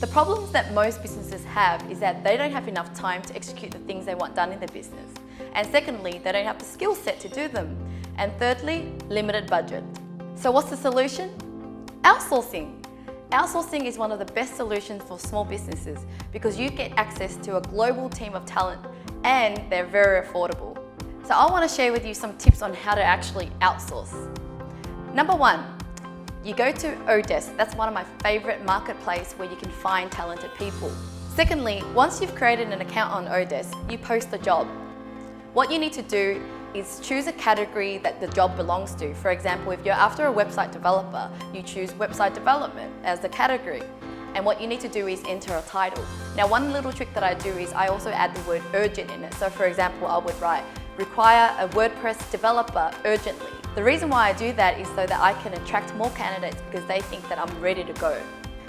The problems that most businesses have is that they don't have enough time to execute the things they want done in their business. And secondly, they don't have the skill set to do them. And thirdly, limited budget. So what's the solution? Outsourcing. Outsourcing is one of the best solutions for small businesses because you get access to a global team of talent and they're very affordable. So I want to share with you some tips on how to actually outsource. Number one, you go to Odesk. That's one of my favorite marketplaces where you can find talented people. Secondly, once you've created an account on Odesk, you post the job. What you need to do is choose a category that the job belongs to. For example, if you're after a website developer, you choose website development as the category. And what you need to do is enter a title. Now, one little trick that I do is I also add the word urgent in it. So for example, I would write, require a WordPress developer urgently. The reason why I do that is so that I can attract more candidates because they think that I'm ready to go.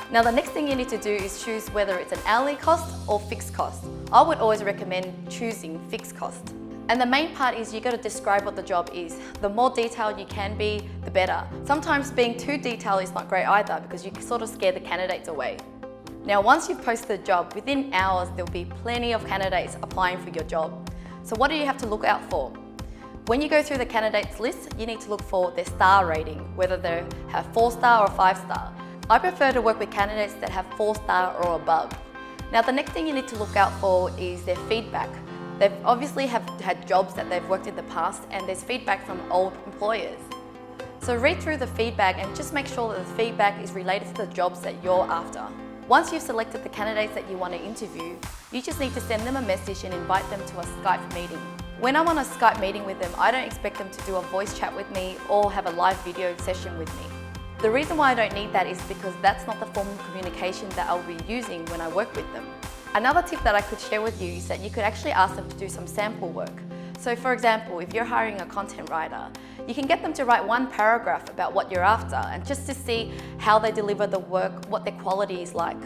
Now, the next thing you need to do is choose whether it's an hourly cost or fixed cost. I would always recommend choosing fixed cost. And the main part is you got to describe what the job is. The more detailed you can be, the better. Sometimes being too detailed is not great either because you sort of scare the candidates away. Now, once you've posted the job, within hours, there'll be plenty of candidates applying for your job. So what do you have to look out for? When you go through the candidates list, you need to look for their star rating, whether they have 4-star or 5-star. I prefer to work with candidates that have 4-star or above. Now, the next thing you need to look out for is their feedback. They've obviously have had jobs that they've worked in the past and there's feedback from old employers. So read through the feedback and just make sure that the feedback is related to the jobs that you're after. Once you've selected the candidates that you want to interview, you just need to send them a message and invite them to a Skype meeting. When I'm on a Skype meeting with them, I don't expect them to do a voice chat with me or have a live video session with me. The reason why I don't need that is because that's not the form of communication that I'll be using when I work with them. Another tip that I could share with you is that you could actually ask them to do some sample work. So for example, if you're hiring a content writer, you can get them to write one paragraph about what you're after and just to see how they deliver the work, what their quality is like.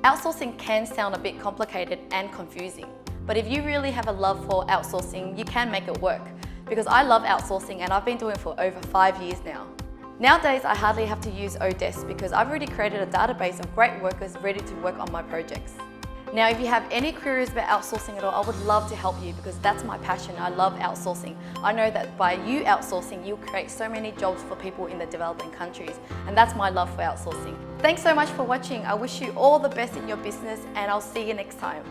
Outsourcing can sound a bit complicated and confusing, but if you really have a love for outsourcing, you can make it work. Because I love outsourcing and I've been doing it for over 5 years now. Nowadays, I hardly have to use Odesk because I've already created a database of great workers ready to work on my projects. Now, if you have any queries about outsourcing at all, I would love to help you because that's my passion. I love outsourcing. I know that by you outsourcing, you'll create so many jobs for people in the developing countries, and that's my love for outsourcing. Thanks so much for watching. I wish you all the best in your business, and I'll see you next time.